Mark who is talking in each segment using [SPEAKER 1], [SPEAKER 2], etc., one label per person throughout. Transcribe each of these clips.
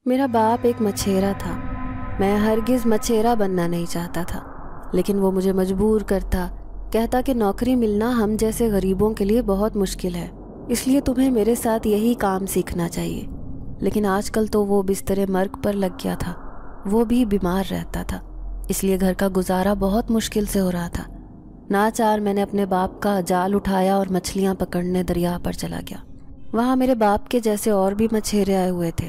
[SPEAKER 1] میرا باپ ایک مچھیرا تھا۔ میں ہرگز مچھیرا بننا نہیں چاہتا تھا، لیکن وہ مجھے مجبور کرتا، کہتا کہ نوکری ملنا ہم جیسے غریبوں کے لیے بہت مشکل ہے، اس لیے تمہیں میرے ساتھ یہی کام سیکھنا چاہیے۔ لیکن آج کل تو وہ بستر مرگ پر لگ گیا تھا، وہ بھی بیمار رہتا تھا، اس لیے گھر کا گزارا بہت مشکل سے ہو رہا تھا۔ ناچار میں نے اپنے باپ کا جال اٹھایا اور مچھلیاں پکڑنے دریا پر چلا گیا۔ وہاں میرے باپ کے جیسے اور بھی مچھیرے آئے ہوئے تھے،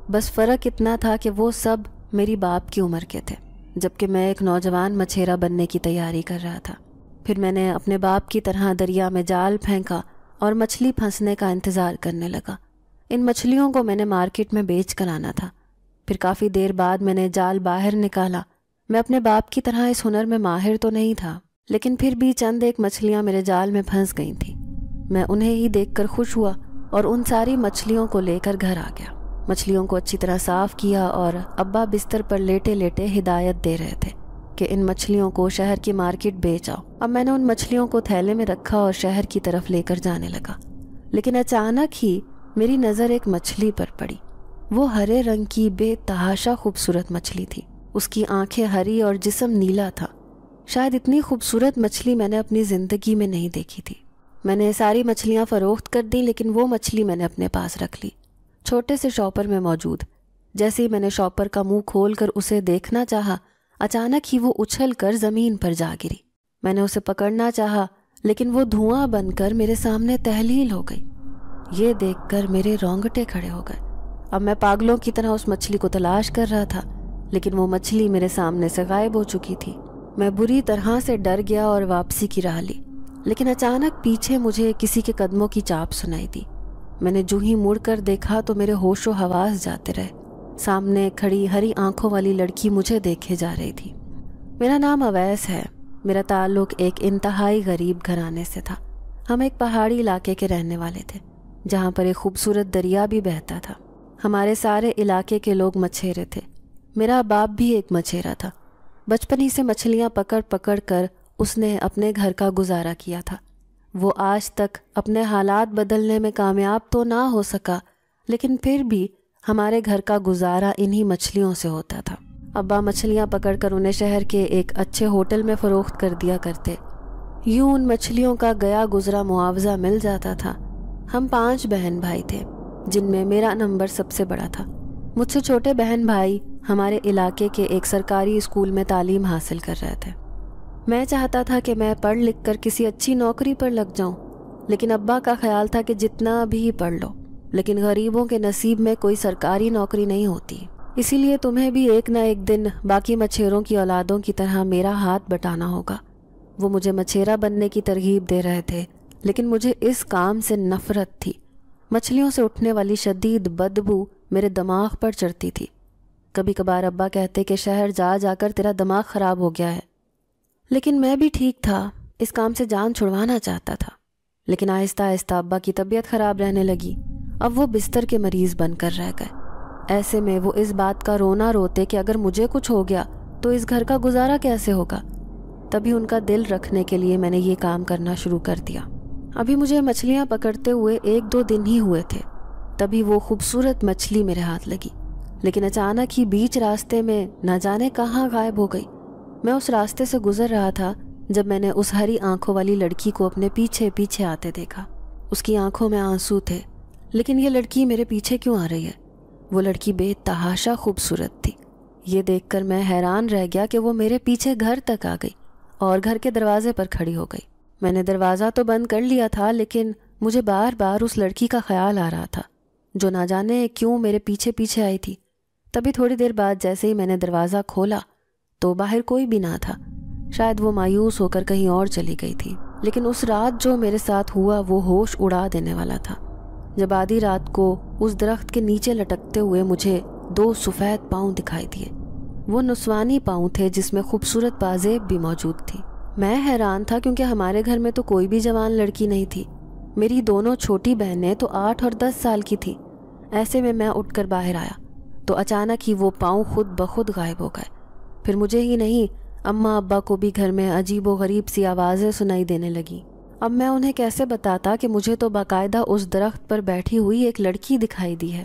[SPEAKER 1] بس فرق اتنا تھا کہ وہ سب میری باپ کی عمر کے تھے، جبکہ میں ایک نوجوان مچھیرا بننے کی تیاری کر رہا تھا۔ پھر میں نے اپنے باپ کی طرح دریا میں جال پھینکا اور مچھلی پھنسنے کا انتظار کرنے لگا۔ ان مچھلیوں کو میں نے مارکیٹ میں بیچ کر آنا تھا۔ پھر کافی دیر بعد میں نے جال باہر نکالا۔ میں اپنے باپ کی طرح اس ہنر میں ماہر تو نہیں تھا، لیکن پھر بھی چند ایک مچھلیاں میرے جال میں پھنس گئی تھیں۔ میں انہیں ہی دیکھ کر خوش ہوا اور ان ساری مچھلیوں کو لے کر گھر آ گیا۔ مچھلیوں کو اچھی طرح صاف کیا اور ابا بستر پر لیٹے لیٹے ہدایت دے رہے تھے کہ ان مچھلیوں کو شہر کی مارکیٹ بیچ آؤ۔ اب میں نے ان مچھلیوں کو تھیلے میں رکھا اور شہر کی طرف لے کر جانے لگا، لیکن اچانک ہی میری نظر ایک مچھلی پر پڑی۔ وہ ہرے رنگ کی بے تحاشا خوبصورت مچھلی تھی۔ اس کی آنکھیں ہری اور جسم نیلا تھا۔ شاید اتنی خوبصورت مچھلی میں نے اپنی زندگی میں نہیں دیکھی تھی۔ میں نے ساری مچھلیاں فروخت کر دیں، لیکن وہ مچھلی میں نے اپنے پاس رکھ لی، چھوٹے سے شاپر میں موجود۔ جیسے ہی میں نے شاپر کا منہ کھول کر اسے دیکھنا چاہا، اچانک ہی وہ اچھل کر زمین پر جا گری۔ میں نے اسے پکڑنا چاہا، لیکن وہ دھواں بن کر میرے سامنے تحلیل ہو گئی۔ یہ دیکھ کر میرے رونگٹے کھڑے ہو گئے۔ اب میں پاگلوں کی طرح اس مچھلی کو تلاش کر رہا تھا، لیکن وہ مچھلی میرے سامنے سے غائب ہو چکی تھی۔ میں بری طرح سے ڈر گیا اور واپسی کی راہ لی، لیکن اچانک پیچھے مجھے کسی کے قدموں کی چاپ سنائی دی۔ میں نے جو ہی مڑ کر دیکھا تو میرے ہوش و حواس جاتے رہے۔ سامنے کھڑی ہری آنکھوں والی لڑکی مجھے دیکھے جا رہی تھی۔ میرا نام اویس ہے۔ میرا تعلق ایک انتہائی غریب گھرانے سے تھا۔ ہم ایک پہاڑی علاقے کے رہنے والے تھے، جہاں پر ایک خوبصورت دریا بھی بہتا تھا۔ ہمارے سارے علاقے کے لوگ مچھیرے تھے۔ میرا باپ بھی ایک مچھیرا تھا۔ بچپن ہی سے مچھلیاں پکڑ پکڑ کر اس نے اپنے گھر کا گزارا کیا تھا۔ وہ آج تک اپنے حالات بدلنے میں کامیاب تو نہ ہو سکا، لیکن پھر بھی ہمارے گھر کا گزارا انہی مچھلیوں سے ہوتا تھا۔ ابا مچھلیاں پکڑ کر انہیں شہر کے ایک اچھے ہوٹل میں فروخت کر دیا کرتے۔ یوں ان مچھلیوں کا گیا گزرا معاوضہ مل جاتا تھا۔ ہم 5 بہن بھائی تھے، جن میں میرا نمبر سب سے بڑا تھا۔ مجھ سے چھوٹے بہن بھائی ہمارے علاقے کے ایک سرکاری اسکول میں تعلیم حاصل کر رہے تھے۔ میں چاہتا تھا کہ میں پڑھ لکھ کر کسی اچھی نوکری پر لگ جاؤں، لیکن ابا کا خیال تھا کہ جتنا بھی پڑھ لو، لیکن غریبوں کے نصیب میں کوئی سرکاری نوکری نہیں ہوتی، اسی لیے تمہیں بھی ایک نہ ایک دن باقی مچھیروں کی اولادوں کی طرح میرا ہاتھ بٹانا ہوگا۔ وہ مجھے مچھیرا بننے کی ترغیب دے رہے تھے، لیکن مجھے اس کام سے نفرت تھی۔ مچھلیوں سے اٹھنے والی شدید بدبو میرے دماغ پر چڑھتی تھی۔ کبھی کبھار ابا کہتے کہ شہر جا جا کر تیرا دماغ خراب ہو گیا ہے، لیکن میں بھی ٹھیک تھا، اس کام سے جان چھڑوانا چاہتا تھا۔ لیکن آہستہ آہستہ ابا کی طبیعت خراب رہنے لگی۔ اب وہ بستر کے مریض بن کر رہ گئے۔ ایسے میں وہ اس بات کا رونا روتے کہ اگر مجھے کچھ ہو گیا تو اس گھر کا گزارا کیسے ہوگا۔ تبھی ان کا دل رکھنے کے لیے میں نے یہ کام کرنا شروع کر دیا۔ ابھی مجھے مچھلیاں پکڑتے ہوئے 1-2 دن ہی ہوئے تھے، تبھی وہ خوبصورت مچھلی میرے ہاتھ لگی، لیکن اچانک ہی بیچ راستے میں نہ جانے کہاں غائب ہو گئی۔ میں اس راستے سے گزر رہا تھا جب میں نے اس ہری آنکھوں والی لڑکی کو اپنے پیچھے پیچھے آتے دیکھا۔ اس کی آنکھوں میں آنسو تھے، لیکن یہ لڑکی میرے پیچھے کیوں آ رہی ہے؟ وہ لڑکی بے تحاشا خوبصورت تھی۔ یہ دیکھ کر میں حیران رہ گیا کہ وہ میرے پیچھے گھر تک آ گئی اور گھر کے دروازے پر کھڑی ہو گئی۔ میں نے دروازہ تو بند کر لیا تھا، لیکن مجھے بار بار اس لڑکی کا خیال آ رہا تھا جو نہ جانے کیوں میرے پیچھے پیچھے آئی تھی۔ تبھی تھوڑی دیر بعد جیسے ہی میں نے دروازہ کھولا تو باہر کوئی بھی نہ تھا۔ شاید وہ مایوس ہو کر کہیں اور چلی گئی تھی، لیکن اس رات جو میرے ساتھ ہوا وہ ہوش اڑا دینے والا تھا۔ جب آدھی رات کو اس درخت کے نیچے لٹکتے ہوئے مجھے 2 سفید پاؤں دکھائی دیے۔ وہ نسوانی پاؤں تھے جس میں خوبصورت پازیب بھی موجود تھی۔ میں حیران تھا کیونکہ ہمارے گھر میں تو کوئی بھی جوان لڑکی نہیں تھی۔ میری دونوں چھوٹی بہنیں تو 8 اور 10 سال کی تھی۔ ایسے میں اٹھ کر باہر آیا تو اچانک ہی وہ پاؤں خود بخود غائب ہو گئے۔ پھر مجھے ہی نہیں، اماں ابا کو بھی گھر میں عجیب و غریب سی آوازیں سنائی دینے لگیں۔ اب میں انہیں کیسے بتاتا کہ مجھے تو باقاعدہ اس درخت پر بیٹھی ہوئی ایک لڑکی دکھائی دی ہے۔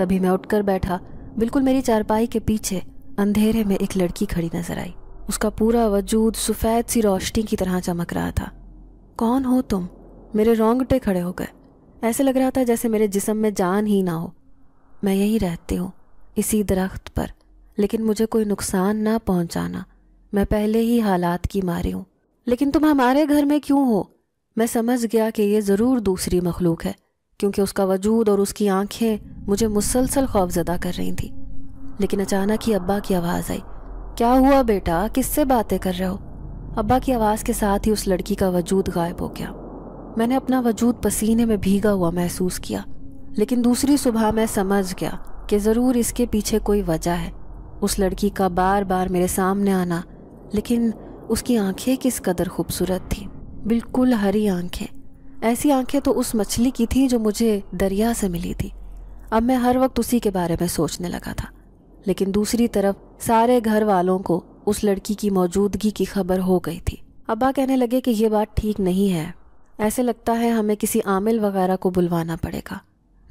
[SPEAKER 1] تبھی میں اٹھ کر بیٹھا۔ بالکل میری چارپائی کے پیچھے اندھیرے میں ایک لڑکی کھڑی نظر آئی۔ اس کا پورا وجود سفید سی روشنی کی طرح چمک رہا تھا۔ کون ہو تم؟ میرے رونگٹے کھڑے ہو گئے۔ ایسے لگ رہا تھا جیسے میرے جسم میں جان ہی نہ ہو۔ میں یہی رہتی ہوں، اسی درخت پر، لیکن مجھے کوئی نقصان نہ پہنچانا۔ میں پہلے ہی حالات کی ماری ہوں۔ لیکن تم ہمارے گھر میں کیوں ہو؟ میں سمجھ گیا کہ یہ ضرور دوسری مخلوق ہے، کیونکہ اس کا وجود اور اس کی آنکھیں مجھے مسلسل خوفزدہ کر رہی تھیں۔ لیکن اچانک ہی ابا کی آواز آئی۔ کیا ہوا بیٹا؟ کس سے باتیں کر رہے ہو؟ ابا کی آواز کے ساتھ ہی اس لڑکی کا وجود غائب ہو گیا۔ میں نے اپنا وجود پسینے میں بھیگا ہوا محسوس کیا، لیکن دوسری صبح میں سمجھ گیا کہ ضرور اس کے پیچھے کوئی وجہ ہے۔ اس لڑکی کا بار بار میرے سامنے آنا، لیکن اس کی آنکھیں کس قدر خوبصورت تھیں، بالکل ہری آنکھیں۔ ایسی آنکھیں تو اس مچھلی کی تھیں جو مجھے دریا سے ملی تھی۔ اب میں ہر وقت اسی کے بارے میں سوچنے لگا تھا، لیکن دوسری طرف سارے گھر والوں کو اس لڑکی کی موجودگی کی خبر ہو گئی تھی۔ ابا کہنے لگے کہ یہ بات ٹھیک نہیں ہے، ایسے لگتا ہے ہمیں کسی عامل وغیرہ کو بلوانا پڑے گا۔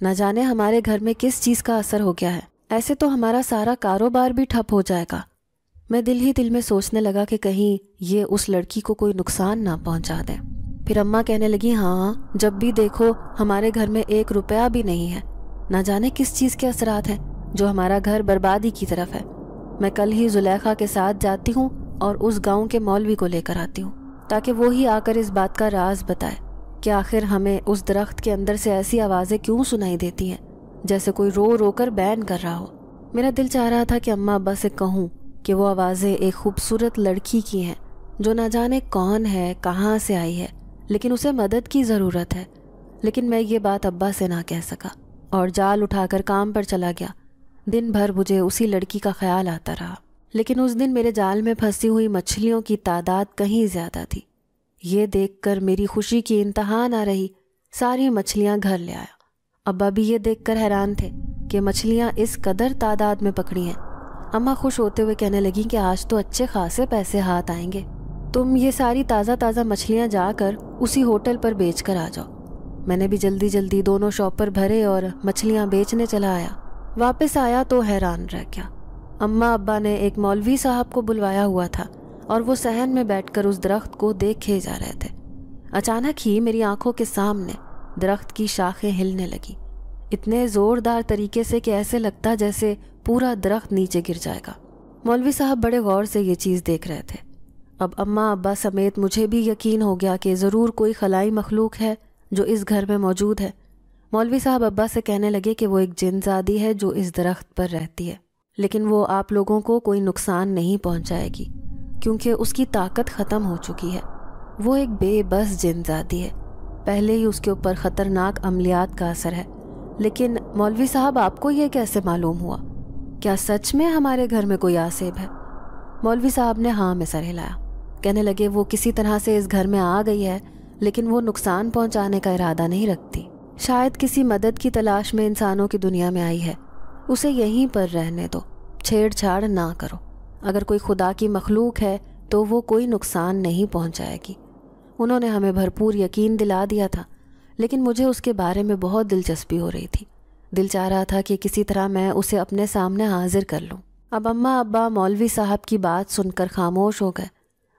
[SPEAKER 1] نہ جانے ہمارے گھر میں کس چیز کا اثر ہو گیا ہے، ایسے تو ہمارا سارا کاروبار بھی ٹھپ ہو جائے گا۔ میں دل ہی دل میں سوچنے لگا کہ کہیں یہ اس لڑکی کو کوئی نقصان نہ پہنچا دے۔ پھر اماں کہنے لگی، ہاں جب بھی دیکھو ہمارے گھر میں 1 روپیہ بھی نہیں ہے، نہ جانے کس چیز کے اثرات ہیں جو ہمارا گھر بربادی کی طرف ہے۔ میں کل ہی زلیخا کے ساتھ جاتی ہوں اور اس گاؤں کے مولوی کو لے کر آتی ہوں، تاکہ وہی آ کر اس بات کا راز بتائے کہ آخر ہمیں اس درخت کے اندر سے ایسی آوازیں کیوں سنائی دیتی ہیں جیسے کوئی رو رو کر بین کر رہا ہو۔ میرا دل چاہ رہا تھا کہ اماں ابا سے کہوں کہ وہ آوازیں ایک خوبصورت لڑکی کی ہیں جو نہ جانے کون ہے، کہاں سے آئی ہے، لیکن اسے مدد کی ضرورت ہے۔ لیکن میں یہ بات ابا سے نہ کہہ سکا اور جال اٹھا کر کام پر چلا گیا۔ دن بھر مجھے اسی لڑکی کا خیال آتا رہا، لیکن اس دن میرے جال میں پھنسی ہوئی مچھلیوں کی تعداد کہیں زیادہ تھی۔ یہ دیکھ کر میری خوشی کی انتہا نہ رہی، ساری مچھلیاں گھر لے آیا۔ ابا بھی یہ دیکھ کر حیران تھے کہ مچھلیاں اس قدر تعداد میں پکڑی ہیں۔ اماں خوش ہوتے ہوئے کہنے لگیں کہ آج تو اچھے خاصے پیسے ہاتھ آئیں گے، تم یہ ساری تازہ مچھلیاں جا کر اسی ہوٹل پر بیچ کر آ جاؤ۔ میں نے بھی جلدی جلدی دونوں شاپر بھرے اور مچھلیاں بیچنے چلا آیا۔ واپس آیا تو حیران رہ گیا۔ اماں ابا نے ایک مولوی صاحب کو بلوایا ہوا تھا اور وہ صحن میں بیٹھ کر اس درخت کو دیکھے جا رہے تھے۔ اچانک ہی میری آنکھوں کے سامنے درخت کی شاخیں ہلنے لگی، اتنے زوردار طریقے سے کہ ایسے لگتا جیسے پورا درخت نیچے گر جائے گا۔ مولوی صاحب بڑے غور سے یہ چیز دیکھ رہے تھے۔ اب اماں ابا سمیت مجھے بھی یقین ہو گیا کہ ضرور کوئی خلائی مخلوق ہے جو اس گھر میں موجود ہے۔ مولوی صاحب ابا سے کہنے لگے کہ وہ ایک جن زادی ہے جو اس درخت پر رہتی ہے، لیکن وہ آپ لوگوں کو کوئی نقصان نہیں پہنچائے گی کیونکہ اس کی طاقت ختم ہو چکی ہے۔ وہ ایک بے بس جن زادی ہے، پہلے ہی اس کے اوپر خطرناک عملیات کا اثر ہے۔ لیکن مولوی صاحب آپ کو یہ کیسے معلوم ہوا؟ کیا سچ میں ہمارے گھر میں کوئی آسیب ہے؟ مولوی صاحب نے ہاں میں سر ہلایا۔ کہنے لگے وہ کسی طرح سے اس گھر میں آ گئی ہے، لیکن وہ نقصان پہنچانے کا ارادہ نہیں رکھتی۔ شاید کسی مدد کی تلاش میں انسانوں کی دنیا میں آئی ہے، اسے یہیں پر رہنے دو، چھیڑ چھاڑ نہ کرو۔ اگر کوئی خدا کی مخلوق ہے تو وہ کوئی نقصان نہیں پہنچائے گی۔ انہوں نے ہمیں بھرپور یقین دلا دیا تھا، لیکن مجھے اس کے بارے میں بہت دلچسپی ہو رہی تھی۔ دل چاہ رہا تھا کہ کسی طرح میں اسے اپنے سامنے حاضر کر لوں۔ اب اماں ابا مولوی صاحب کی بات سن کر خاموش ہو گئے۔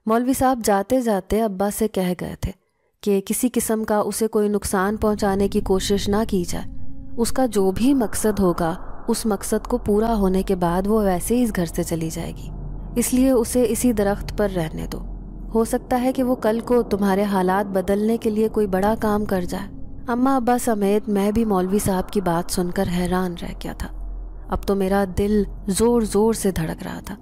[SPEAKER 1] مولوی صاحب جاتے جاتے ابا سے کہہ گئے تھے کہ کسی قسم کا اسے کوئی نقصان پہنچانے کی کوشش نہ کی جائے۔ اس کا جو بھی مقصد ہوگا، اس مقصد کو پورا ہونے کے بعد وہ ویسے ہی اس گھر سے چلی جائے گی، اس لیے اسے اسی درخت پر رہنے دو۔ ہو سکتا ہے کہ وہ کل کو تمہارے حالات بدلنے کے لیے کوئی بڑا کام کر جائے۔ اماں ابا سمیت میں بھی مولوی صاحب کی بات سن کر حیران رہ گیا تھا۔ اب تو میرا دل زور زور سے دھڑک رہا تھا۔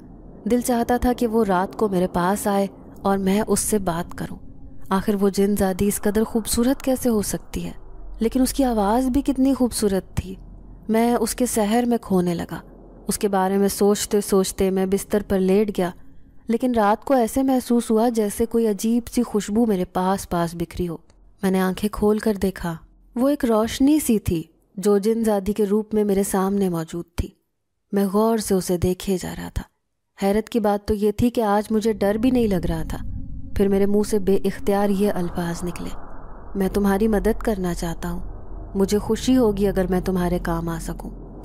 [SPEAKER 1] دل چاہتا تھا کہ وہ رات کو میرے پاس آئے اور میں اس سے بات کروں۔ آخر وہ جن زادی اس قدر خوبصورت کیسے ہو سکتی ہے؟ لیکن اس کی آواز بھی کتنی خوبصورت تھی۔ میں اس کے سحر میں کھونے لگا۔ اس کے بارے میں سوچتے سوچتے میں بستر پر لیٹ گیا، لیکن رات کو ایسے محسوس ہوا جیسے کوئی عجیب سی خوشبو میرے پاس بکھری ہو۔ میں نے آنکھیں کھول کر دیکھا، وہ ایک روشنی سی تھی جو جن زادی کے روپ میں میرے سامنے موجود تھی۔ میں غور سے اسے دیکھے جا رہا تھا۔ حیرت کی بات تو یہ تھی کہ آج مجھے ڈر بھی نہیں لگ رہا تھا۔ پھر میرے منہ سے بے اختیار یہ الفاظ نکلے، میں تمہاری مدد کرنا چاہتا ہوں، مجھے خوشی ہوگی اگر میں تمہارے کام آ سکوں۔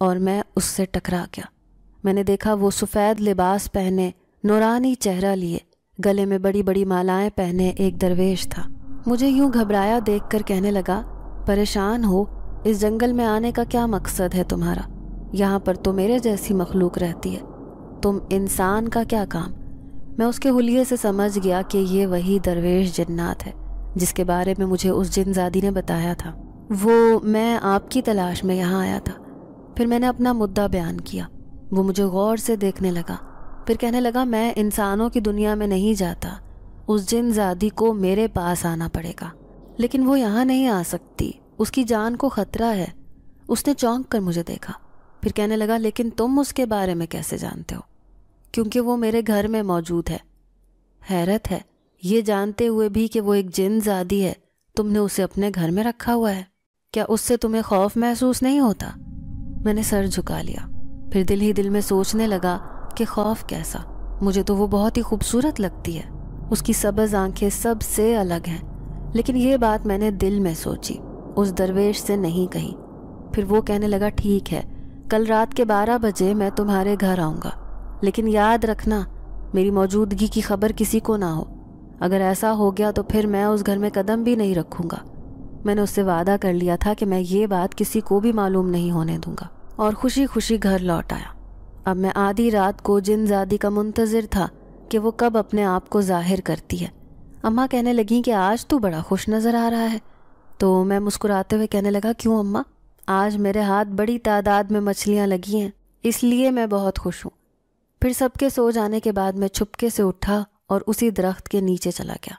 [SPEAKER 1] اور میں اس سے ٹکرا گیا۔ میں نے دیکھا وہ سفید لباس پہنے، نورانی چہرہ لیے، گلے میں بڑی بڑی مالائیں پہنے ایک درویش تھا۔ مجھے یوں گھبرایا دیکھ کر کہنے لگا، پریشان ہو؟ اس جنگل میں آنے کا کیا مقصد ہے تمہارا؟ یہاں پر تو میرے جیسی مخلوق رہتی ہے، تم انسان کا کیا کام؟ میں اس کے حلیے سے سمجھ گیا کہ یہ وہی درویش جنات ہے جس کے بارے میں مجھے اس جن زادی نے بتایا تھا۔ میں آپ کی تلاش میں یہاں آیا تھا۔ پھر میں نے اپنا مدعا بیان کیا۔ وہ مجھے غور سے دیکھنے لگا، پھر کہنے لگا، میں انسانوں کی دنیا میں نہیں جاتا، اس جن زادی کو میرے پاس آنا پڑے گا۔ لیکن وہ یہاں نہیں آ سکتی، اس کی جان کو خطرہ ہے۔ اس نے چونک کر مجھے دیکھا، پھر کہنے لگا، لیکن تم اس کے بارے میں کیسے جانتے ہو؟ کیونکہ وہ میرے گھر میں موجود ہے۔ حیرت ہے، یہ جانتے ہوئے بھی کہ وہ ایک جن زادی ہے، تم نے اسے اپنے گھر میں رکھا ہوا ہے۔ کیا اس سے تمہیں خوف محسوس نہیں ہوتا؟ میں نے سر جھکا لیا، پھر دل ہی دل میں سوچنے لگا کہ خوف کیسا؟ مجھے تو وہ بہت ہی خوبصورت لگتی ہے، اس کی سبز آنکھیں سب سے الگ ہیں۔ لیکن یہ بات میں نے دل میں سوچی، اس درویش سے نہیں کہی۔ پھر وہ کہنے لگا، ٹھیک ہے، کل رات کے 12 بجے میں تمہارے گھر آؤں گا، لیکن یاد رکھنا میری موجودگی کی خبر کسی کو نہ ہو۔ اگر ایسا ہو گیا تو پھر میں اس گھر میں قدم بھی نہیں رکھوں گا۔ میں نے اس سے وعدہ کر لیا تھا کہ میں یہ بات کسی کو بھی معلوم نہیں ہونے دوں گا، اور خوشی خوشی گھر لوٹ آیا۔ اب میں آدھی رات کو جن زادی کا منتظر تھا کہ وہ کب اپنے آپ کو ظاہر کرتی ہے۔ اماں کہنے لگیں کہ آج تو بڑا خوش نظر آ رہا ہے۔ تو میں مسکراتے ہوئے کہنے لگا، کیوں اماں؟ آج میرے ہاتھ بڑی تعداد میں مچھلیاں لگی ہیں، اس لیے میں بہت خوش ہوں۔ پھر سب کے سو جانے کے بعد میں چھپکے سے اٹھا اور اسی درخت کے نیچے چلا گیا۔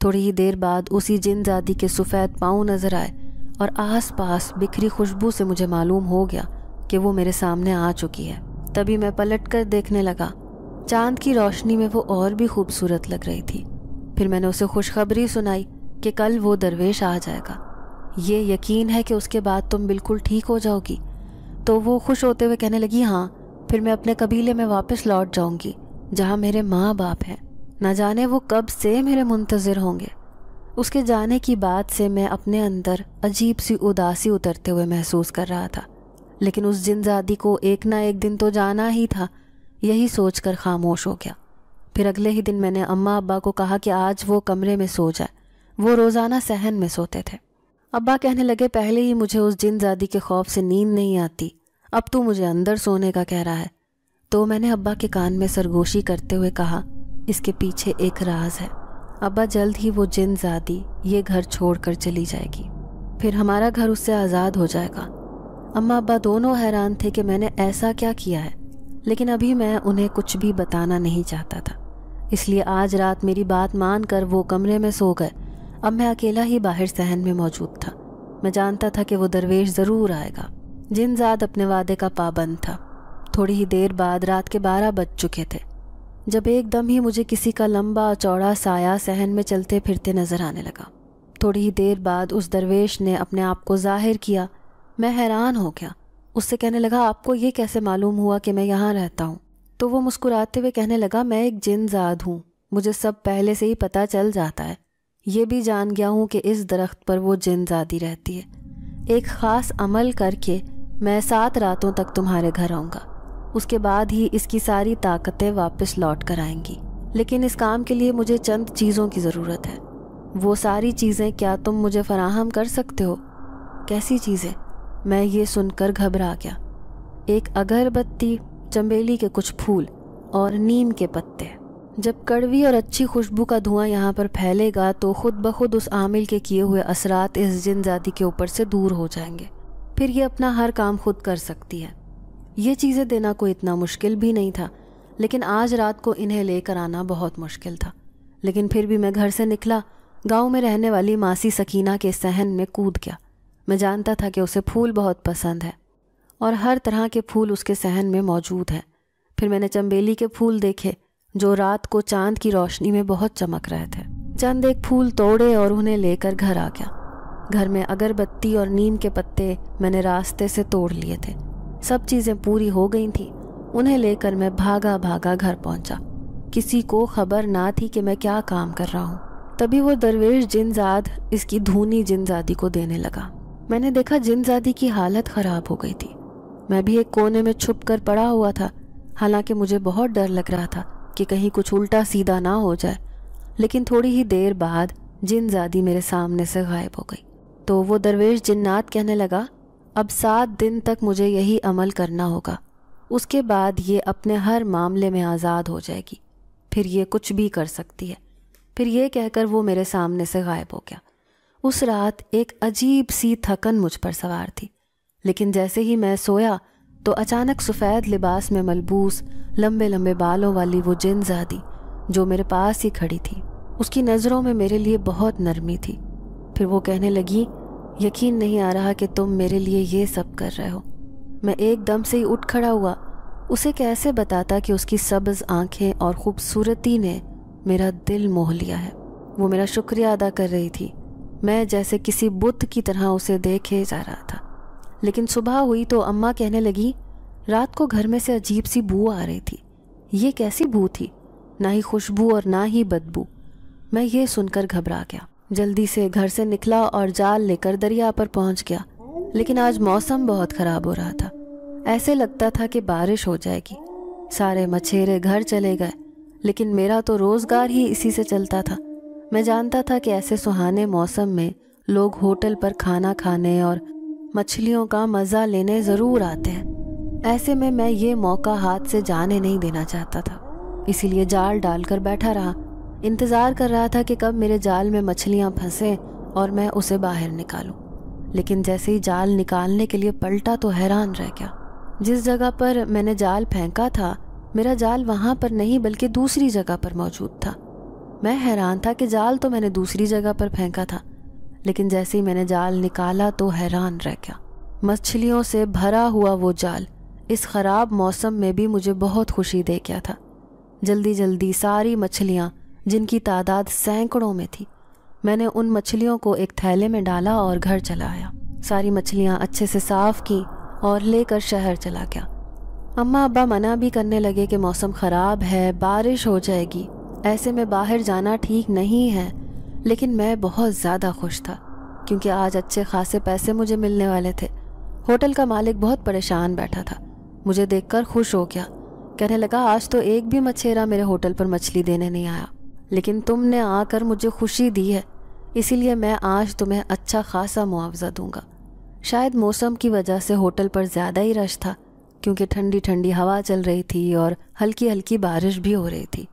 [SPEAKER 1] تھوڑی ہی دیر بعد اسی جن زادی کے سفید پاؤں نظر آئے، اور آس پاس بکھری خوشبو سے مجھے معلوم ہو گیا کہ وہ میرے سامنے آ چکی ہے۔ تبھی میں پلٹ کر دیکھنے لگا، چاند کی روشنی میں وہ اور بھی خوبصورت لگ رہی تھی۔ پھر میں نے اسے خوشخبری سنائی کہ کل وہ درویش آ جائے گا، یہ یقین ہے کہ اس کے بعد تم بالکل ٹھیک ہو جاؤ گی۔ تو وہ خوش ہوتے ہوئے کہنے لگی، ہاں، پھر میں اپنے قبیلے میں واپس لوٹ جاؤں گی جہاں میرے ماں باپ ہیں، نہ جانے وہ کب سے میرے منتظر ہوں گے۔ اس کے جانے کی بات سے میں اپنے اندر عجیب سی اداسی اترتے ہوئے محسوس کر رہا تھا، لیکن اس جن زادی کو ایک نہ ایک دن تو جانا ہی تھا، یہی سوچ کر خاموش ہو گیا۔ پھر اگلے ہی دن میں نے اماں ابا کو کہا کہ آج وہ کمرے میں سو جائے، وہ روزانہ صحن میں سوتے تھے۔ ابا کہنے لگے، پہلے ہی مجھے اس جن زادی کے خوف سے نیند نہیں آتی، اب تو مجھے اندر سونے کا کہہ رہا ہے۔ تو میں نے ابا کے کان میں سرگوشی کرتے ہوئے کہا، اس کے پیچھے ایک راز ہے، ابا جلد ہی وہ جن زادی یہ گھر چھوڑ کر چلی جائے گی، پھر ہمارا گھر اس سے آزاد ہو جائے گا۔ اماں ابا دونوں حیران تھے کہ میں نے ایسا کیا کیا ہے، لیکن ابھی میں انہیں کچھ بھی بتانا نہیں چاہتا تھا، اس لیے آج رات میری بات مان کر وہ کمرے میں سو گئے۔ اب میں اکیلا ہی باہر صحن میں موجود تھا۔ میں جانتا تھا کہ وہ درویش ضرور آئے گا۔ جن زاد اپنے وعدے کا پابند تھا۔ تھوڑی ہی دیر بعد رات کے 12 بج چکے تھے جب ایک دم ہی مجھے کسی کا لمبا چوڑا سایہ صحن میں چلتے پھرتے نظر آنے لگا۔ تھوڑی ہی دیر بعد اس درویش نے اپنے آپ کو ظاہر کیا۔ میں حیران ہو گیا، اس سے کہنے لگا، آپ کو یہ کیسے معلوم ہوا کہ میں یہاں رہتا ہوں؟ تو وہ مسکراتے ہوئے کہنے لگا، میں ایک جن زاد ہوں، مجھے سب پہلے سے ہی پتہ چل جاتا ہے، یہ بھی جان گیا ہوں کہ اس درخت پر وہ جن زادی رہتی ہے۔ ایک خاص عمل کر کے میں 7 راتوں تک تمہارے گھر آؤں گا، اس کے بعد ہی اس کی ساری طاقتیں واپس لوٹ کر آئیں گی، لیکن اس کام کے لیے مجھے چند چیزوں کی ضرورت ہے۔ وہ ساری چیزیں کیا تم مجھے فراہم کر سکتے ہو؟ کیسی چیزیں؟ میں یہ سن کر گھبرا گیا۔ ایک اگربتی، چنبیلی کے کچھ پھول اور نیم کے پتے۔ جب کڑوی اور اچھی خوشبو کا دھواں یہاں پر پھیلے گا تو خود بخود اس عامل کے کیے ہوئے اثرات اس جن زادی کے اوپر سے دور ہو جائیں گے، پھر یہ اپنا ہر کام خود کر سکتی ہے۔ یہ چیزیں دینا کوئی اتنا مشکل بھی نہیں تھا، لیکن آج رات کو انہیں لے کر آنا بہت مشکل تھا۔ لیکن پھر بھی میں گھر سے نکلا، گاؤں میں رہنے والی ماسی سکینہ کے صحن میں کود گیا۔ میں جانتا تھا کہ اسے پھول بہت پسند ہے اور ہر طرح کے پھول اس کے صحن میں موجود ہیں۔ پھر میں نے چنبیلی کے پھول دیکھے جو رات کو چاند کی روشنی میں بہت چمک رہے تھے۔ چند ایک پھول توڑے اور انہیں لے کر گھر آ گیا۔ گھر میں اگربتی اور نیم کے پتے میں نے راستے سے توڑ لیے تھے۔ سب چیزیں پوری ہو گئی تھیں۔ انہیں لے کر میں بھاگا بھاگا گھر پہنچا۔ کسی کو خبر نہ تھی کہ میں کیا کام کر رہا ہوں۔ تبھی وہ درویش جن زاد اس کی دھونی جن زادی کو دینے لگا۔ میں نے دیکھا جن زادی کی حالت خراب ہو گئی تھی۔ میں بھی ایک کونے میں چھپ کر پڑا ہوا تھا، حالانکہ مجھے بہت ڈر لگ رہا تھا کہ کہیں کچھ الٹا سیدھا نہ ہو جائے۔ لیکن تھوڑی ہی دیر بعد جن زادی میرے سامنے سے غائب ہو گئی۔ تو وہ درویش جنات کہنے لگا، اب 7 دن تک مجھے یہی عمل کرنا ہوگا، اس کے بعد یہ اپنے ہر معاملے میں آزاد ہو جائے گی، پھر یہ کچھ بھی کر سکتی ہے۔ پھر یہ کہہ کر وہ میرے سامنے سے غائب ہو گیا۔ اس رات ایک عجیب سی تھکن مجھ پر سوار تھی، لیکن جیسے ہی میں سویا تو اچانک سفید لباس میں ملبوس لمبے لمبے بالوں والی وہ جن زادی جو میرے پاس ہی کھڑی تھی، اس کی نظروں میں میرے لیے بہت نرمی تھی۔ پھر وہ کہنے لگی، یقین نہیں آ رہا کہ تم میرے لیے یہ سب کر رہے ہو۔ میں ایک دم سے ہی اٹھ کھڑا ہوا۔ اسے کیسے بتاتا کہ اس کی سبز آنکھیں اور خوبصورتی نے میرا دل موہ لیا ہے۔ وہ میرا شکریہ ادا کر رہی تھی، میں جیسے کسی بت کی طرح اسے دیکھے جا رہا تھا۔ لیکن صبح ہوئی تو اماں کہنے لگی، رات کو گھر میں سے عجیب سی بو آ رہی تھی۔ یہ کیسی بو تھی؟ نہ ہی خوشبو اور نہ ہی بدبو۔ میں یہ سن کر گھبرا گیا، جلدی سے گھر سے نکلا اور جال لے کر دریا پر پہنچ گیا۔ لیکن آج موسم بہت خراب ہو رہا تھا، ایسے لگتا تھا کہ بارش ہو جائے گی۔ سارے مچھیرے گھر چلے گئے، لیکن میرا تو روزگار ہی اسی سے چلتا تھا۔ میں جانتا تھا کہ ایسے سہانے موسم میں لوگ ہوٹل پر کھانا کھانے اور مچھلیوں کا مزہ لینے ضرور آتے ہیں۔ ایسے میں یہ موقع ہاتھ سے جانے نہیں دینا چاہتا تھا، اسی لیے جال ڈال کر بیٹھا رہا، انتظار کر رہا تھا کہ کب میرے جال میں مچھلیاں پھنسیں اور میں اسے باہر نکالوں۔ لیکن جیسے ہی جال نکالنے کے لیے پلٹا تو حیران رہ گیا۔ جس جگہ پر میں نے جال پھینکا تھا، میرا جال وہاں پر نہیں بلکہ دوسری جگہ پر موجود تھا۔ میں حیران تھا کہ جال تو میں نے دوسری جگہ پر پھینکا تھا، لیکن جیسے ہی میں نے جال نکالا تو حیران رہ گیا۔ مچھلیوں سے بھرا ہوا وہ جال اس خراب موسم میں بھی مجھے بہت خوشی دے گیا تھا۔ جلدی جلدی ساری مچھلیاں، جن کی تعداد سینکڑوں میں تھی، میں نے ان مچھلیوں کو ایک تھیلے میں ڈالا اور گھر چلا آیا۔ ساری مچھلیاں اچھے سے صاف کی اور لے کر شہر چلا گیا۔ اماں ابا منع بھی کرنے لگے کہ موسم خراب ہے، بارش ہو جائے گی، ایسے میں باہر جانا ٹھیک نہیں ہے، لیکن میں بہت زیادہ خوش تھا کیونکہ آج اچھے خاصے پیسے مجھے ملنے والے تھے۔ ہوٹل کا مالک بہت پریشان بیٹھا تھا، مجھے دیکھ کر خوش ہو گیا، کہنے لگا، آج تو ایک بھی مچھیرا میرے ہوٹل پر مچھلی دینے نہیں آیا، لیکن تم نے آ کر مجھے خوشی دی ہے، اسی لیے میں آج تمہیں اچھا خاصا معاوضہ دوں گا۔ شاید موسم کی وجہ سے ہوٹل پر زیادہ ہی رش تھا، کیونکہ ٹھنڈی ٹھنڈی ہوا چل رہی تھی اور ہلکی ہلکی بارش بھی ہو رہی تھی۔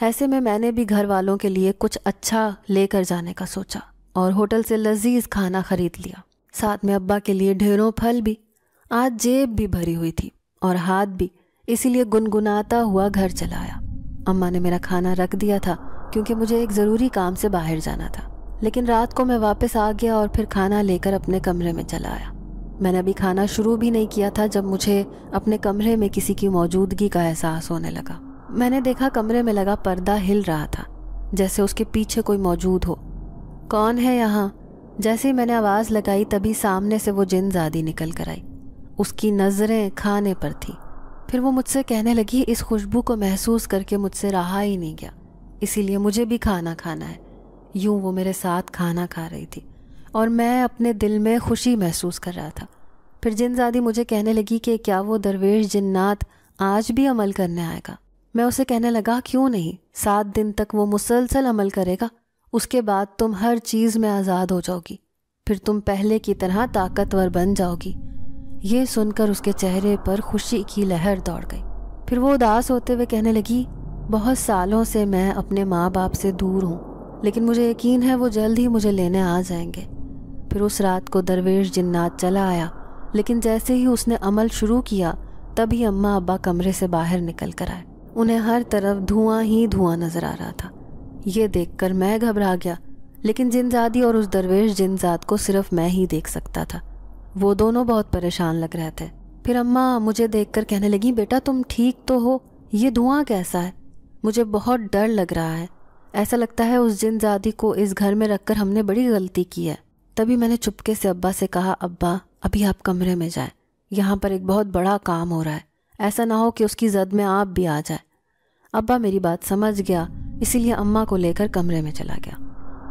[SPEAKER 1] ایسے میں نے بھی گھر والوں کے لیے کچھ اچھا لے کر جانے کا سوچا اور ہوٹل سے لذیذ کھانا خرید لیا، ساتھ میں ابا کے لیے ڈھیروں پھل بھی۔ آج جیب بھی بھری ہوئی تھی اور ہاتھ بھی، اسی لیے گنگناتا ہوا گھر چلا آیا۔ اماں نے میرا کھانا رکھ دیا تھا کیونکہ مجھے ایک ضروری کام سے باہر جانا تھا، لیکن رات کو میں واپس آ گیا اور پھر کھانا لے کر اپنے کمرے میں چلا آیا۔ میں نے ابھی کھانا شروع بھی نہیں کیا تھا جب مجھے اپنے کمرے میں کسی کی موجودگی کا احساس ہونے لگا۔ میں نے دیکھا کمرے میں لگا پردہ ہل رہا تھا، جیسے اس کے پیچھے کوئی موجود ہو۔ کون ہے یہاں؟ جیسے ہی میں نے آواز لگائی تبھی سامنے سے وہ جن زادی نکل کر آئی، اس کی نظریں کھانے پر تھی۔ پھر وہ مجھ سے کہنے لگی، اس خوشبو کو محسوس کر کے مجھ سے رہا ہی نہیں گیا، اسی لیے مجھے بھی کھانا کھانا ہے۔ یوں وہ میرے ساتھ کھانا کھا رہی تھی اور میں اپنے دل میں خوشی محسوس کر رہا تھا۔ پھر جن زادی مجھے کہنے لگی کہ کیا وہ درویش جنات آج بھی عمل کرنے آئے گا؟ میں اسے کہنے لگا، کیوں نہیں، 7 دن تک وہ مسلسل عمل کرے گا، اس کے بعد تم ہر چیز میں آزاد ہو جاؤ گی، پھر تم پہلے کی طرح طاقتور بن جاؤ گی۔ یہ سن کر اس کے چہرے پر خوشی کی لہر دوڑ گئی۔ پھر وہ اداس ہوتے ہوئے کہنے لگی، بہت سالوں سے میں اپنے ماں باپ سے دور ہوں، لیکن مجھے یقین ہے وہ جلد ہی مجھے لینے آ جائیں گے۔ پھر اس رات کو درویش جنات چلا آیا، لیکن جیسے ہی اس نے عمل شروع کیا تبھی اماں ابا کمرے سے باہر نکل کر آئے۔ انہیں ہر طرف دھواں ہی دھواں نظر آ رہا تھا۔ یہ دیکھ کر میں گھبرا گیا، لیکن جن زادی اور اس درویش جن زاد کو صرف میں ہی دیکھ سکتا تھا، وہ دونوں بہت پریشان لگ رہے تھے۔ پھر اماں مجھے دیکھ کر کہنے لگی، بیٹا تم ٹھیک تو ہو؟ یہ دھواں کیسا ہے؟ مجھے بہت ڈر لگ رہا ہے، ایسا لگتا ہے اس جن زادی کو اس گھر میں رکھ کر ہم نے بڑی غلطی کی ہے۔ تبھی میں نے چپکے سے ابا سے کہا، ابا ابھی آپ کمرے میں جائیں، یہاں پر ایک بہت بڑا کام ہو رہا ہے، ایسا نہ ہو کہ اس کی زد میں آپ بھی آ جائیں۔ ابا میری بات سمجھ گیا، اسی لیے اماں کو لے کر کمرے میں چلا گیا۔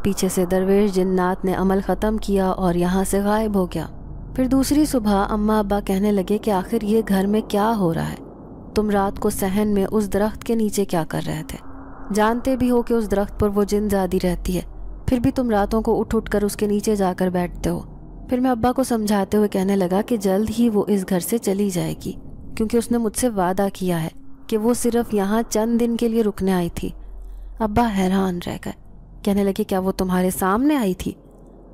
[SPEAKER 1] پیچھے سے درویش جنات نے عمل ختم کیا اور یہاں سے غائب ہو گیا۔ پھر دوسری صبح اماں ابا کہنے لگے کہ آخر یہ گھر میں کیا ہو رہا ہے؟ تم رات کو صحن میں اس درخت کے نیچے کیا کر رہے تھے؟ جانتے بھی ہو کہ اس درخت پر وہ جن زادی رہتی ہے، پھر بھی تم راتوں کو اٹھ کر اس کے نیچے جا کر بیٹھتے ہو۔ پھر میں ابا کو سمجھاتے ہوئے کہنے لگا کہ جلد ہی وہ اس گھر سے چلی جائے گی، کیونکہ اس نے مجھ سے وعدہ کیا ہے کہ وہ صرف یہاں چند دن کے لیے رکنے آئی تھی۔ ابا حیران رہ گئے، کہنے لگے کیا وہ تمہارے سامنے آئی تھی؟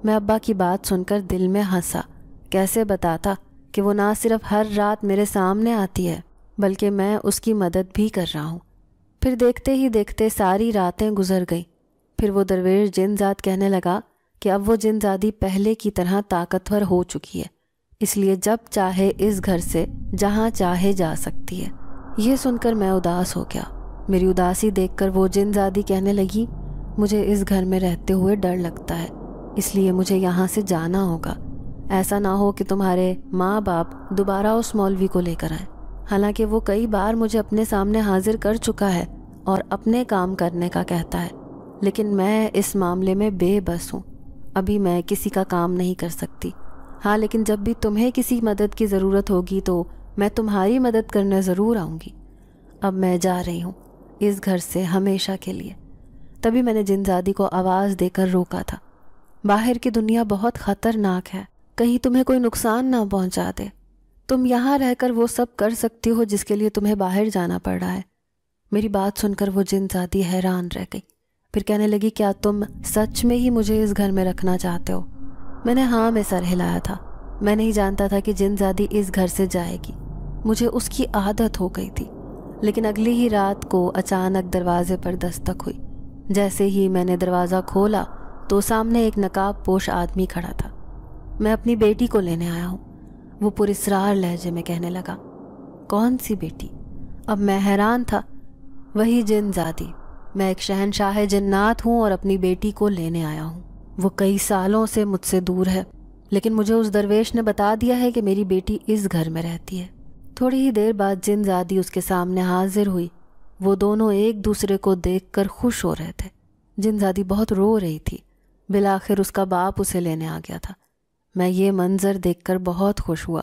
[SPEAKER 1] میں ابا کی بات سن کر دل میں ہنسا، کیسے بتاتا کہ وہ نہ صرف ہر رات میرے سامنے آتی ہے بلکہ میں اس کی مدد بھی کر رہا ہوں۔ پھر دیکھتے ہی دیکھتے ساری راتیں گزر گئیں۔ پھر وہ درویش جن زاد کہنے لگا کہ اب وہ جن زادی پہلے کی طرح طاقتور ہو چکی ہے، اس لیے جب چاہے اس گھر سے جہاں چاہے جا سکتی ہے۔ یہ سن کر میں اداس ہو گیا۔ میری اداسی دیکھ کر وہ جن زادی کہنے لگی، مجھے اس گھر میں رہتے ہوئے ڈر لگتا ہے، اس لیے مجھے یہاں سے جانا ہوگا۔ ایسا نہ ہو کہ تمہارے ماں باپ دوبارہ اس مولوی کو لے کر آئیں، حالانکہ وہ کئی بار مجھے اپنے سامنے حاضر کر چکا ہے اور اپنے کام کرنے کا کہتا ہے، لیکن میں اس معاملے میں بے بس ہوں۔ ابھی میں کسی کا کام نہیں کر سکتی، ہاں لیکن جب بھی تمہیں کسی مدد کی ضرورت ہوگی تو میں تمہاری مدد کرنے ضرور آؤں گی۔ اب میں جا رہی ہوں اس گھر سے ہمیشہ کے لیے۔ تبھی میں نے جن زادی کو آواز دے کر روکا تھا، باہر کی دنیا بہت خطرناک ہے، کہیں تمہیں کوئی نقصان نہ پہنچا دے۔ تم یہاں رہ کر وہ سب کر سکتی ہو جس کے لیے تمہیں باہر جانا پڑ رہا ہے۔ میری بات سن کر وہ جن زادی حیران رہ گئی، پھر کہنے لگی کیا تم سچ میں ہی مجھے اس گھر میں رکھنا چاہتے ہو؟ میں نے ہاں میں سر ہلایا تھا۔ میں نہیں جانتا تھا کہ جن زادی اس گھر سے جائے گی، مجھے اس کی عادت ہو گئی تھی۔ لیکن اگلی ہی رات کو اچانک دروازے پر دستک ہوئی۔ جیسے ہی میں نے دروازہ کھولا تو سامنے ایک نقاب پوش آدمی کھڑا تھا۔ میں اپنی بیٹی کو لینے آیا ہوں، وہ پراسرار لہجے میں کہنے لگا۔ کون سی بیٹی؟ اب میں حیران تھا۔ وہی جن زادی، میں ایک شہنشاہ جنات ہوں اور اپنی بیٹی کو لینے آیا ہوں۔ وہ کئی سالوں سے مجھ سے دور ہے، لیکن مجھے اس درویش نے بتا دیا ہے کہ میری بیٹی اس گھر میں رہتی ہے۔ تھوڑی ہی دیر بعد جن زادی اس کے سامنے حاضر ہوئی۔ وہ دونوں ایک دوسرے کو دیکھ کر خوش ہو رہے تھے۔ جن زادی بہت رو رہی تھی۔ بالآخر اس کا باپ اسے لینے آ گیا تھا۔ میں یہ منظر دیکھ کر بہت خوش ہوا۔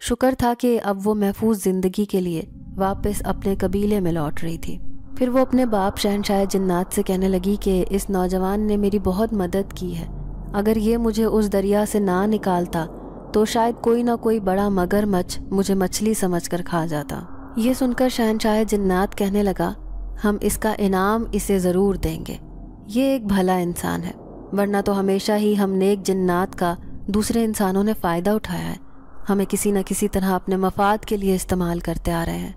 [SPEAKER 1] شکر تھا کہ اب وہ محفوظ زندگی کے لیے واپس اپنے قبیلے میں لوٹ رہی تھی۔ پھر وہ اپنے باپ شہنشاہ جنات سے کہنے لگی کہ اس نوجوان نے میری بہت مدد کی ہے، اگر یہ مجھے اس دریا سے نہ نکالتا تو شاید کوئی نہ کوئی بڑا مگرمچھ مجھے مچھلی سمجھ کر کھا جاتا۔ یہ سن کر شہنشاہ جنات کہنے لگا، ہم اس کا انعام اسے ضرور دیں گے، یہ ایک بھلا انسان ہے، ورنہ تو ہمیشہ ہی ہم نیک جنات کا دوسرے انسانوں نے فائدہ اٹھایا ہے، ہمیں کسی نہ کسی طرح اپنے مفاد کے لیے استعمال کرتے آ رہے ہیں،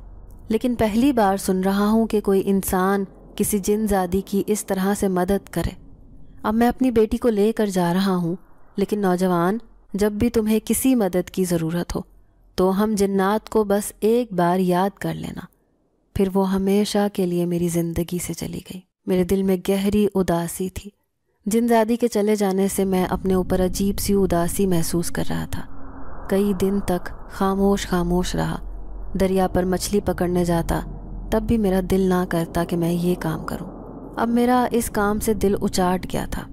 [SPEAKER 1] لیکن پہلی بار سن رہا ہوں کہ کوئی انسان کسی جن زادی کی اس طرح سے مدد کرے۔ اب میں اپنی بیٹی کو لے کر جا رہا ہوں، لیکن نوجوان، جب بھی تمہیں کسی مدد کی ضرورت ہو تو ہم جنات کو بس ایک بار یاد کر لینا۔ پھر وہ ہمیشہ کے لیے میری زندگی سے چلی گئی۔ میرے دل میں گہری اداسی تھی۔ جن زادی کے چلے جانے سے میں اپنے اوپر عجیب سی اداسی محسوس کر رہا تھا۔ کئی دن تک خاموش رہا۔ دریا پر مچھلی پکڑنے جاتا، تب بھی میرا دل نہ کرتا کہ میں یہ کام کروں۔ اب میرا اس کام سے دل اچاٹ گیا تھا۔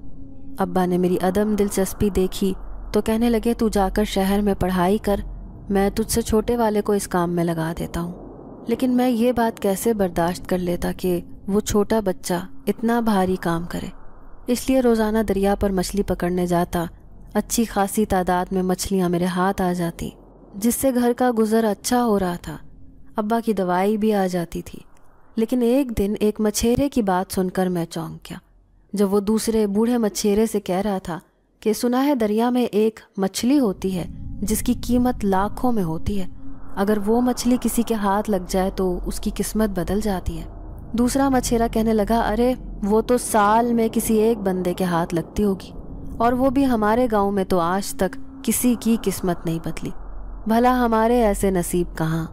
[SPEAKER 1] ابا نے میری عدم دلچسپی دیکھی تو کہنے لگے تو جا کر شہر میں پڑھائی کر، میں تجھ سے چھوٹے والے کو اس کام میں لگا دیتا ہوں۔ لیکن میں یہ بات کیسے برداشت کر لیتا کہ وہ چھوٹا بچہ اتنا بھاری کام کرے، اس لیے روزانہ دریا پر مچھلی پکڑنے جاتا۔ اچھی خاصی تعداد میں مچھلیاں میرے ہاتھ آ جاتی، جس سے گھر کا گزر اچھا ہو رہا تھا۔ ابا کی دوائی بھی آ جاتی تھی۔ لیکن ایک دن ایک مچھیرے کی بات سن کر میں چونک گیا، جب وہ دوسرے بوڑھے مچھیرے سے کہہ رہا تھا کہ سنا ہے دریا میں ایک مچھلی ہوتی ہے جس کی قیمت لاکھوں میں ہوتی ہے، اگر وہ مچھلی کسی کے ہاتھ لگ جائے تو اس کی قسمت بدل جاتی ہے۔ دوسرا مچھیرا کہنے لگا، ارے وہ تو سال میں کسی ایک بندے کے ہاتھ لگتی ہوگی، اور وہ بھی ہمارے گاؤں میں تو آج تک کسی کی قسمت نہیں بدلی، بھلا ہمارے ایسے نصیب کہاں۔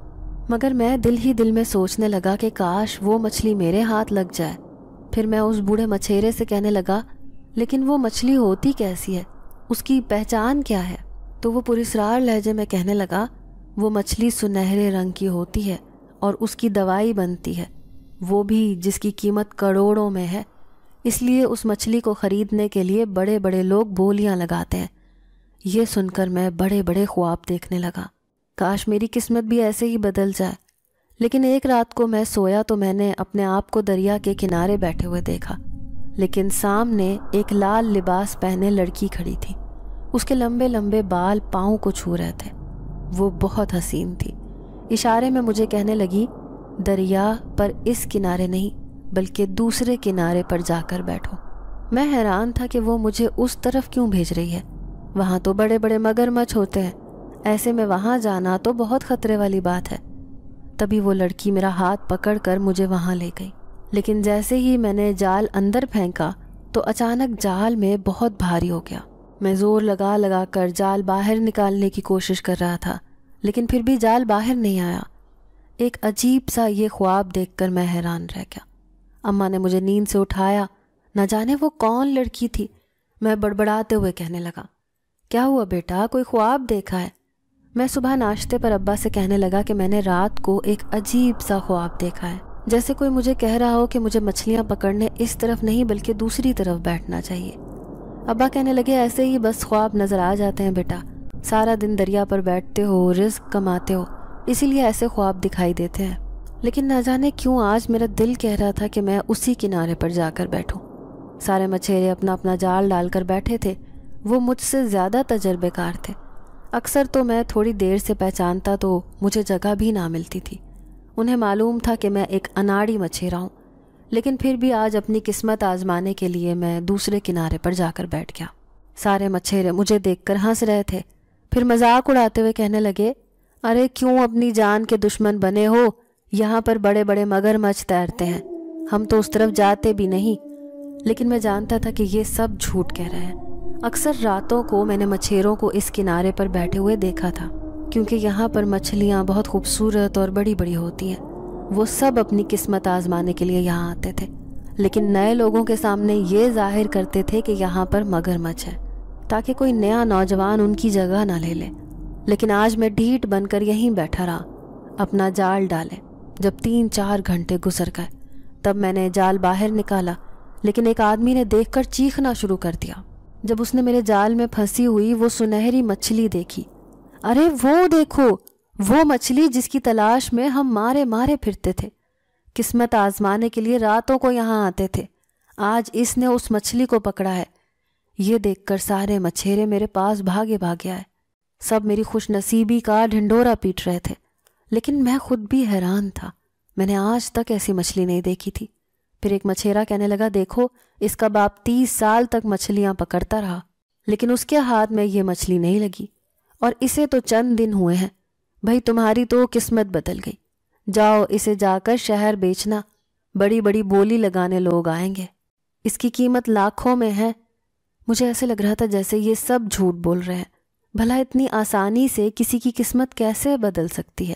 [SPEAKER 1] مگر میں دل ہی دل میں سوچنے لگا کہ کاش وہ مچھلی میرے ہاتھ لگ جائے۔ پھر میں اس بوڑھے مچھیرے سے کہنے لگا، لیکن وہ مچھلی ہوتی کیسی ہے، اس کی پہچان کیا ہے؟ تو وہ پراسرار لہجے میں کہنے لگا، وہ مچھلی سنہرے رنگ کی ہوتی ہے اور اس کی دوائی بنتی ہے، وہ بھی جس کی قیمت کروڑوں میں ہے، اس لیے اس مچھلی کو خریدنے کے لیے بڑے بڑے لوگ بولیاں لگاتے ہیں۔ یہ سن کر میں بڑے بڑے خواب دیکھنے لگا، کاش میری قسمت بھی ایسے ہی بدل جائے۔ لیکن ایک رات کو میں سویا تو میں نے اپنے آپ کو دریا کے کنارے بیٹھے ہوئے دیکھا، لیکن سامنے ایک لال لباس پہنے لڑکی کھڑی تھی۔ اس کے لمبے لمبے بال پاؤں کو چھو رہے تھے۔ وہ بہت حسین تھی۔ اشارے میں مجھے کہنے لگی، دریا پر اس کنارے نہیں بلکہ دوسرے کنارے پر جا کر بیٹھو۔ میں حیران تھا کہ وہ مجھے اس طرف کیوں بھیج رہی ہے، وہاں تو بڑے بڑے مگرمچھ ہوتے ہیں، ایسے میں وہاں جانا تو بہت خطرے والی بات ہے۔ تبھی وہ لڑکی میرا ہاتھ پکڑ کر مجھے وہاں لے گئی، لیکن جیسے ہی میں نے جال اندر پھینکا تو اچانک جال میں بہت بھاری ہو گیا۔ میں زور لگا لگا کر جال باہر نکالنے کی کوشش کر رہا تھا، لیکن پھر بھی جال باہر نہیں آیا۔ ایک عجیب سا یہ خواب دیکھ کر میں حیران رہ گیا۔ اماں نے مجھے نیند سے اٹھایا، نہ جانے وہ کون لڑکی تھی۔ میں بڑبڑاتے ہوئے کہنے لگا، کیا ہوا بیٹا، کوئی خواب دیکھا ہے؟ میں صبح ناشتے پر ابا سے کہنے لگا کہ میں نے رات کو ایک عجیب سا خواب دیکھا ہے، جیسے کوئی مجھے کہہ رہا ہو کہ مجھے مچھلیاں پکڑنے اس طرف نہیں بلکہ دوسری طرف بیٹھنا چاہیے۔ ابا کہنے لگے، ایسے ہی بس خواب نظر آ جاتے ہیں بیٹا، سارا دن دریا پر بیٹھتے ہو، رزق کماتے ہو، اسی لیے ایسے خواب دکھائی دیتے ہیں۔ لیکن نہ جانے کیوں آج میرا دل کہہ رہا تھا کہ میں اسی کنارے پر جا کر بیٹھوں۔ سارے مچھیرے اپنا اپنا جال ڈال کر بیٹھے تھے، وہ مجھ سے زیادہ تجربے کار تھے۔ اکثر تو میں تھوڑی دیر سے پہچانتا تو مجھے جگہ بھی نہ ملتی تھی۔ انہیں معلوم تھا کہ میں ایک اناڑی مچھیرا ہوں، لیکن پھر بھی آج اپنی قسمت آزمانے کے لیے میں دوسرے کنارے پر جا کر بیٹھ گیا۔ سارے مچھیرے مجھے دیکھ کر ہنس رہے تھے، پھر مذاق اڑاتے ہوئے کہنے لگے، ارے کیوں اپنی جان کے دشمن بنے ہو، یہاں پر بڑے بڑے مگرمچھ تیرتے ہیں، ہم تو اس طرف جاتے بھی نہیں۔ لیکن میں جانتا تھا کہ یہ سب جھوٹ کہہ رہے ہیں۔ اکثر راتوں کو میں نے مچھیروں کو اس کنارے پر بیٹھے ہوئے دیکھا تھا، کیونکہ یہاں پر مچھلیاں بہت خوبصورت اور بڑی بڑی ہوتی ہیں۔ وہ سب اپنی قسمت آزمانے کے لیے یہاں آتے تھے، لیکن نئے لوگوں کے سامنے یہ ظاہر کرتے تھے کہ یہاں پر مگرمچھ ہے، تاکہ کوئی نیا نوجوان ان کی جگہ نہ لے لے۔ لیکن آج میں ڈھیٹ بن کر یہیں بیٹھا رہا، اپنا جال ڈالے۔ جب 3-4 گھنٹے گزر گئے تب میں نے جال باہر نکالا، لیکن ایک آدمی نے دیکھ کر چیخنا شروع کر دیا جب اس نے میرے جال میں پھنسی ہوئی وہ سنہری مچھلی دیکھی۔ ارے وہ دیکھو، وہ مچھلی جس کی تلاش میں ہم مارے مارے پھرتے تھے، قسمت آزمانے کے لیے راتوں کو یہاں آتے تھے، آج اس نے اس مچھلی کو پکڑا ہے۔ یہ دیکھ کر سارے مچھیرے میرے پاس بھاگے آئے، سب میری خوش نصیبی کا ڈھنڈورا پیٹ رہے تھے، لیکن میں خود بھی حیران تھا، میں نے آج تک ایسی مچھلی نہیں دیکھی تھی۔ پھر ایک مچھیرا کہنے لگا، دیکھو اس کا باپ 30 سال تک مچھلیاں پکڑتا رہا، لیکن اس کے ہاتھ میں یہ مچھلی نہیں لگی، اور اسے تو چند دن ہوئے ہیں۔ بھئی تمہاری تو قسمت بدل گئی، جاؤ اسے جا کر شہر بیچنا، بڑی بڑی بولی لگانے لوگ آئیں گے، اس کی قیمت لاکھوں میں ہے۔ مجھے ایسے لگ رہا تھا جیسے یہ سب جھوٹ بول رہے ہیں، بھلا اتنی آسانی سے کسی کی قسمت کیسے بدل سکتی ہے؟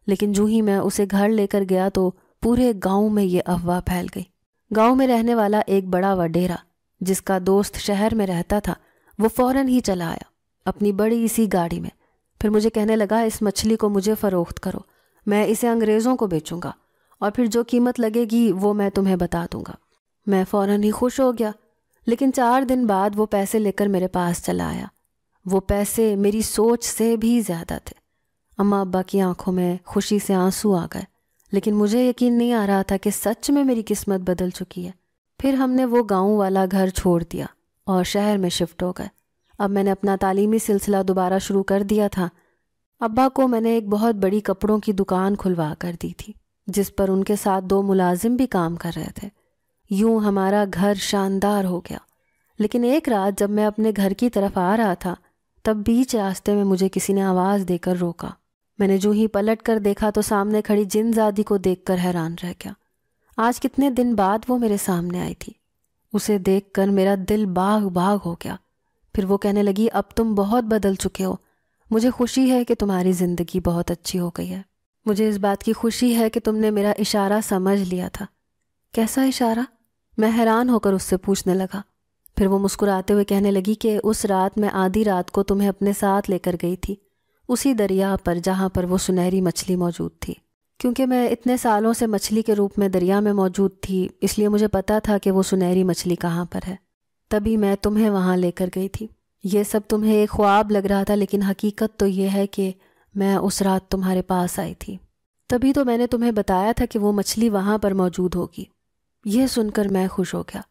[SPEAKER 1] لیکن جو ہی میں اسے گھر لے کر گیا تو پورے گاؤں میں یہ افواہ پھیل گئی۔ گاؤں میں رہنے والا ایک بڑا وڈیرا جس کا دوست شہر میں رہتا تھا، وہ فوراً ہی چلا آیا اپنی بڑی سی گاڑی میں۔ پھر مجھے کہنے لگا، اس مچھلی کو مجھے فروخت کرو، میں اسے انگریزوں کو بیچوں گا، اور پھر جو قیمت لگے گی وہ میں تمہیں بتا دوں گا۔ میں فوراً ہی خوش ہو گیا، لیکن 4 دن بعد وہ پیسے لے کر میرے پاس چلا آیا۔ وہ پیسے میری سوچ سے بھی زیادہ تھے۔ اماں ابا کی آنکھوں میں خوشی سے آنسو آ گئے، لیکن مجھے یقین نہیں آ رہا تھا کہ سچ میں میری قسمت بدل چکی ہے۔ پھر ہم نے وہ گاؤں والا گھر چھوڑ دیا اور شہر میں شفٹ ہو گئے۔ اب میں نے اپنا تعلیمی سلسلہ دوبارہ شروع کر دیا تھا۔ ابا کو میں نے ایک بہت بڑی کپڑوں کی دکان کھلوا کر دی تھی، جس پر ان کے ساتھ 2 ملازم بھی کام کر رہے تھے۔ یوں ہمارا گھر شاندار ہو گیا۔ لیکن ایک رات جب میں اپنے گھر کی طرف آ رہا تھا، تب بیچ راستے میں مجھے کسی نے آواز دے کر روکا۔ میں نے جو ہی پلٹ کر دیکھا تو سامنے کھڑی جن زادی کو دیکھ کر حیران رہ گیا۔ آج کتنے دن بعد وہ میرے سامنے آئی تھی۔ اسے دیکھ کر میرا دل باغ باغ ہو گیا۔ پھر وہ کہنے لگی، اب تم بہت بدل چکے ہو، مجھے خوشی ہے کہ تمہاری زندگی بہت اچھی ہو گئی ہے۔ مجھے اس بات کی خوشی ہے کہ تم نے میرا اشارہ سمجھ لیا تھا۔ کیسا اشارہ؟ میں حیران ہو کر اس سے پوچھنے لگا۔ پھر وہ مسکراتے ہوئے کہنے لگی کہ اس رات میں آدھی رات کو تمہیں اپنے ساتھ لے کر گئی تھی، اسی دریا پر جہاں پر وہ سنہری مچھلی موجود تھی۔ کیونکہ میں اتنے سالوں سے مچھلی کے روپ میں دریا میں موجود تھی، اس لیے مجھے پتا تھا کہ وہ سنہری مچھلی کہاں پر ہے، تبھی میں تمہیں وہاں لے کر گئی تھی۔ یہ سب تمہیں ایک خواب لگ رہا تھا، لیکن حقیقت تو یہ ہے کہ میں اس رات تمہارے پاس آئی تھی، تبھی تو میں نے تمہیں بتایا تھا کہ وہ مچھلی وہاں پر موجود ہوگی۔ یہ سن کر میں خوش ہو گیا،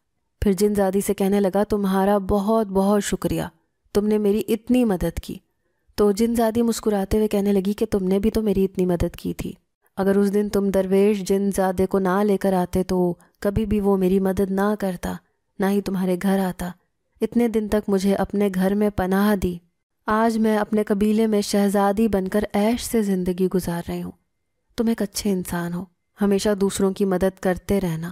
[SPEAKER 1] پھر جن زادی سے کہنے لگا تمہارا بہت بہت شکریہ، تم نے میری اتنی مدد کی۔ تو جن زادی مسکراتے ہوئے کہنے لگی کہ تم نے بھی تو میری اتنی مدد کی تھی، اگر اس دن تم درویش جن زادے کو نہ لے کر آتے تو کبھی بھی وہ میری مدد نہ کرتا، نہ ہی تمہارے گھر آتا، اتنے دن تک مجھے اپنے گھر میں پناہ دی۔ آج میں اپنے قبیلے میں شہزادی بن کر عیش سے زندگی گزار رہی ہوں۔ تم ایک اچھے انسان ہو، ہمیشہ دوسروں کی مدد کرتے رہنا۔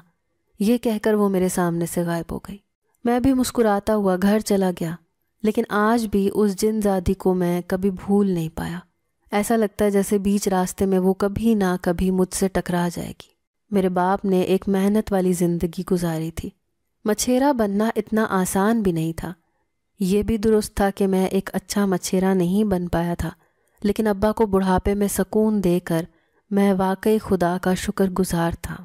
[SPEAKER 1] یہ کہہ کر وہ میرے سامنے سے غائب ہو گئی۔ میں بھی مسکراتا ہوا گھر چلا گیا، لیکن آج بھی اس جن زادی کو میں کبھی بھول نہیں پایا۔ ایسا لگتا ہے جیسے بیچ راستے میں وہ کبھی نہ کبھی مجھ سے ٹکرا جائے گی۔ میرے باپ نے ایک محنت والی زندگی گزاری تھی، مچھیرا بننا اتنا آسان بھی نہیں تھا۔ یہ بھی درست تھا کہ میں ایک اچھا مچھیرا نہیں بن پایا تھا، لیکن ابا کو بڑھاپے میں سکون دے کر میں واقعی خدا کا شکر گزار تھا۔